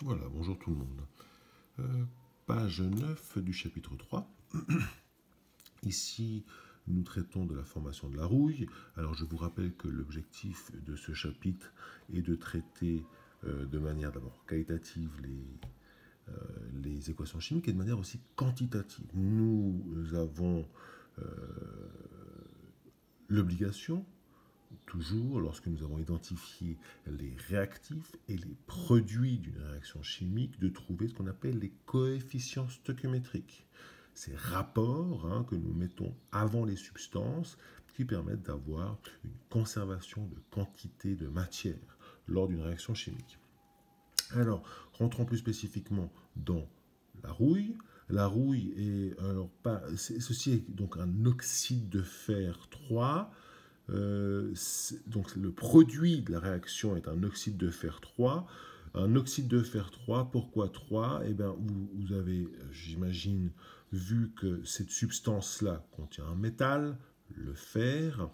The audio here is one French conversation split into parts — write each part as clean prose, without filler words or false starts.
Voilà, bonjour tout le monde. Page 9 du chapitre 3. Ici, nous traitons de la formation de la rouille. Alors, je vous rappelle que l'objectif de ce chapitre est de traiter de manière d'abord qualitative les équations chimiques et de manière aussi quantitative. Nous avons l'obligation, toujours lorsque nous avons identifié les réactifs et les produits d'une réaction chimique, de trouver ce qu'on appelle les coefficients stoichiométriques. Ces rapports que nous mettons avant les substances qui permettent d'avoir une conservation de quantité de matière lors d'une réaction chimique. Alors, rentrons plus spécifiquement dans la rouille. La rouille est, ceci est donc un oxyde de fer 3. Donc le produit de la réaction est un oxyde de fer 3. Un oxyde de fer 3, pourquoi 3? Eh bien, vous avez, j'imagine, vu que cette substance-là contient un métal, le fer.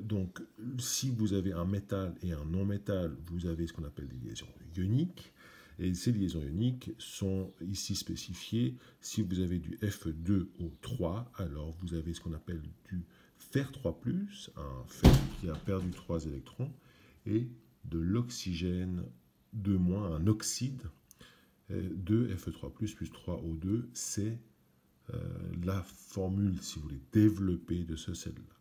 Donc, si vous avez un métal et un non-métal, vous avez ce qu'on appelle des liaisons ioniques. Et ces liaisons ioniques sont ici spécifiées. Si vous avez du Fe2O3, alors vous avez ce qu'on appelle du fer 3+, un fer qui a perdu 3 électrons, et de l'oxygène 2-, un oxyde de Fe3+, plus 3O2, c'est la formule, si vous voulez, développée de ce sel-là.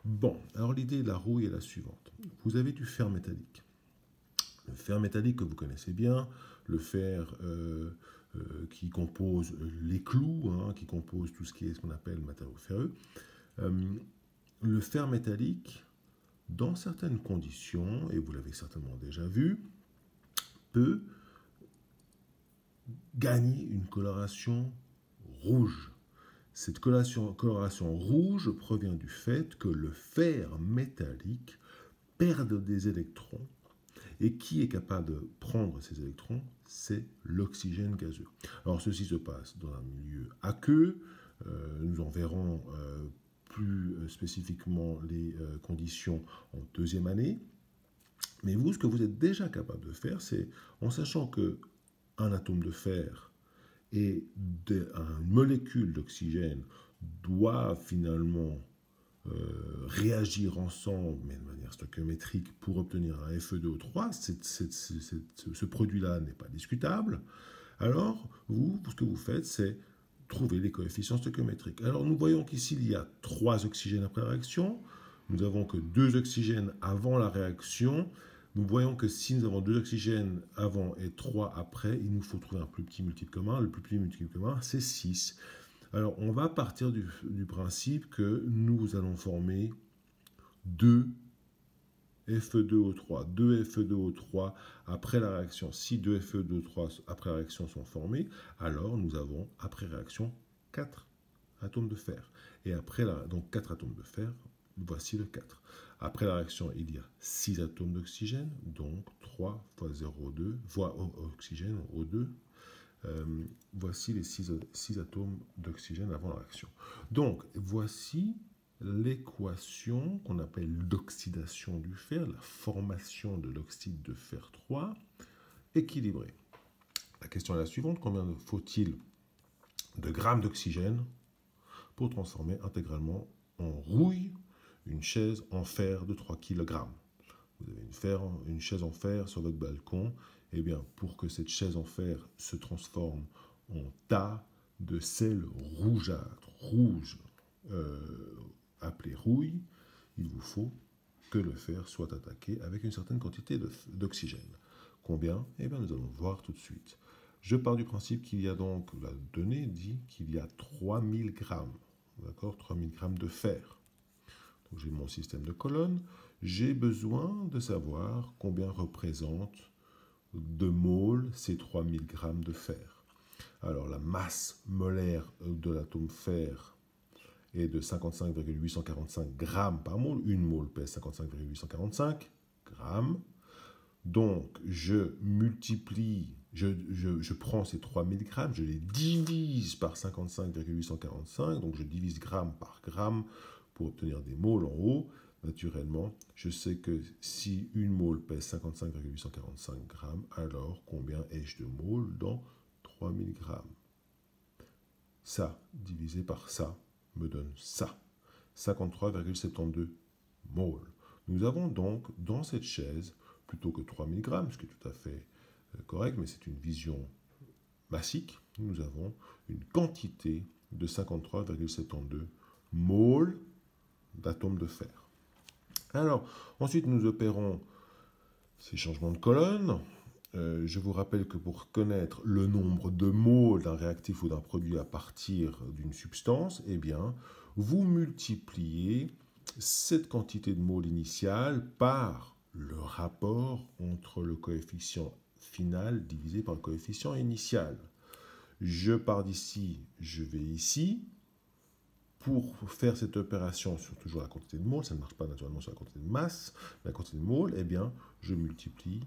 Bon, alors l'idée de la rouille est la suivante. Vous avez du fer métallique. Le fer métallique que vous connaissez bien, le fer qui compose les clous, qui compose tout ce qui est ce qu'on appelle matériaux ferreux. Le fer métallique, dans certaines conditions, et vous l'avez certainement déjà vu, peut gagner une coloration rouge. Cette coloration rouge provient du fait que le fer métallique perd des électrons. Et qui est capable de prendre ces électrons? C'est l'oxygène gazeux. Alors ceci se passe dans un milieu aqueux. Nous en verrons plus spécifiquement les conditions en deuxième année. Mais vous, ce que vous êtes déjà capable de faire, c'est, en sachant qu'un atome de fer et une molécule d'oxygène doivent finalement réagir ensemble, mais de manière stoichiométrique, pour obtenir un Fe2O3, ce produit-là n'est pas discutable. Alors, vous, ce que vous faites, c'est trouver les coefficients stoichiométriques. Alors, nous voyons qu'ici, il y a 3 oxygènes après la réaction. Nous n'avons que 2 oxygènes avant la réaction. Nous voyons que si nous avons 2 oxygènes avant et 3 après, il nous faut trouver un plus petit multiple commun. Le plus petit multiple commun, c'est 6. Alors, on va partir du principe que nous allons former 2 Fe2O3. 2 Fe2O3 après la réaction. Si 2 Fe2O3 après la réaction sont formés, alors nous avons, après réaction, 4 atomes de fer. Et après donc 4 atomes de fer, voici le 4. Après la réaction, il y a 6 atomes d'oxygène, donc 3 fois 0,2, fois oxygène, O2. Voici les 6 atomes d'oxygène avant la réaction. Donc, voici l'équation qu'on appelle l'oxydation du fer, la formation de l'oxyde de fer 3 équilibrée. La question est la suivante: combien faut-il de grammes d'oxygène pour transformer intégralement en rouille une chaise en fer de 3 kg? Vous avez une chaise en fer sur votre balcon. Eh bien, pour que cette chaise en fer se transforme en tas de sel rougeâtre, rouge, appelé rouille, il vous faut que le fer soit attaqué avec une certaine quantité d'oxygène. Combien? Eh bien, nous allons voir tout de suite. Je pars du principe qu'il y a donc, la donnée dit qu'il y a 3000 grammes, d'accord, 3000 grammes de fer. Donc j'ai mon système de colonnes. J'ai besoin de savoir combien représente de moles ces 3000 grammes de fer. Alors la masse molaire de l'atome fer est de 55,845 grammes par mole. Une mole pèse 55,845 grammes. Donc je multiplie, je prends ces 3000 grammes, je les divise par 55,845, donc je divise gramme par gramme pour obtenir des moles en haut. naturellement, je sais que si une mole pèse 55,845 grammes, alors combien ai-je de moles dans 3000 grammes? Ça, divisé par ça, me donne ça, 53,72 moles. Nous avons donc dans cette chaise, plutôt que 3000 grammes, ce qui est tout à fait correct, mais c'est une vision massique, nous avons une quantité de 53,72 moles d'atomes de fer. Alors, ensuite, nous opérons ces changements de colonne. Je vous rappelle que pour connaître le nombre de moles d'un réactif ou d'un produit à partir d'une substance, eh bien, vous multipliez cette quantité de moles initiale par le rapport entre le coefficient final divisé par le coefficient initial. Je pars d'ici, je vais ici. Pour faire cette opération sur toujours la quantité de moles, ça ne marche pas naturellement sur la quantité de masse, mais la quantité de moles, eh bien, je multiplie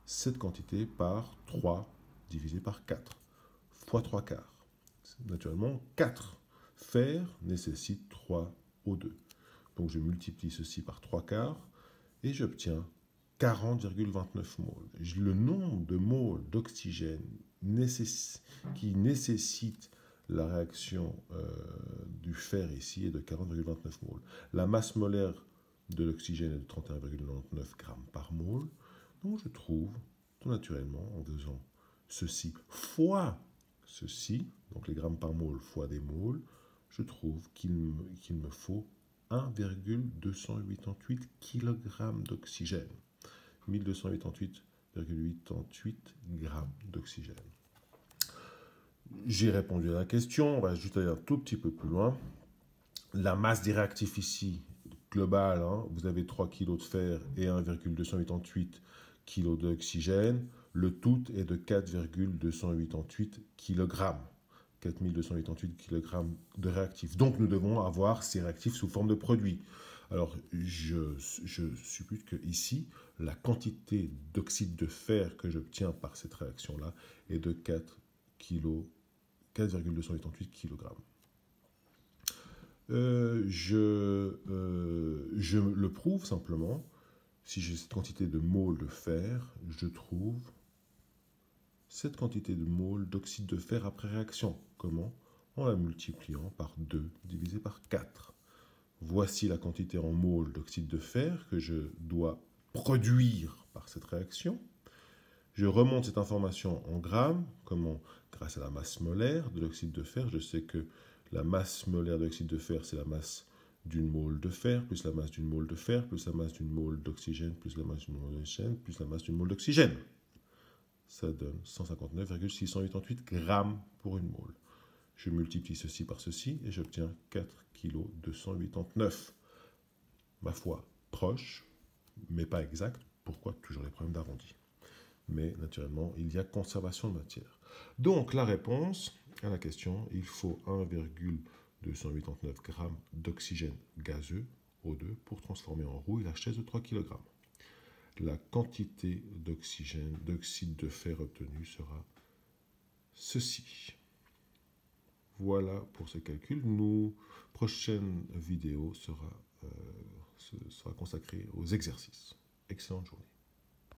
cette quantité par 3 divisé par 4, fois 3 quarts. Naturellement, 4 fer nécessite 3 O2. Donc je multiplie ceci par 3 quarts et j'obtiens 40,29 moles. Le nombre de moles d'oxygène qui nécessite la réaction du fer ici est de 40,29 moles. La masse molaire de l'oxygène est de 31,99 grammes par mole. Donc je trouve tout naturellement, en faisant ceci fois ceci, donc les grammes par mole fois des moles, je trouve qu'il me faut 1,288 kg d'oxygène. 1288,88 grammes d'oxygène. J'ai répondu à la question, on va juste aller un tout petit peu plus loin. La masse des réactifs ici, globale, vous avez 3 kg de fer et 1,288 kg d'oxygène. Le tout est de 4,288 kg. 4288 kg de réactifs. Donc nous devons avoir ces réactifs sous forme de produits. Alors je suppute que ici, la quantité d'oxyde de fer que j'obtiens par cette réaction-là est de 4,288 kg. Je le prouve simplement. Si j'ai cette quantité de moles de fer, je trouve cette quantité de moles d'oxyde de fer après réaction. Comment? En la multipliant par 2 divisé par 4. Voici la quantité en moles d'oxyde de fer que je dois produire par cette réaction. Je remonte cette information en grammes. Comment? Grâce à la masse molaire de l'oxyde de fer, je sais que la masse molaire de l'oxyde de fer, c'est la masse d'une mole de fer, plus la masse d'une mole de fer, plus la masse d'une mole d'oxygène, plus la masse d'une mole d'oxygène, plus la masse d'une mole d'oxygène. Ça donne 159,688 grammes pour une mole. Je multiplie ceci par ceci et j'obtiens 4,289 kg. Ma foi, proche, mais pas exact. Pourquoi? Toujours les problèmes d'arrondi. Mais naturellement, il y a conservation de matière. Donc, la réponse à la question, il faut 1,289 g d'oxygène gazeux, O2, pour transformer en rouille la chaise de 3 kg. La quantité d'oxygène, d'oxyde de fer obtenue sera ceci. Voilà pour ce calcul. Nos prochaine vidéo sera consacrée aux exercices. Excellente journée.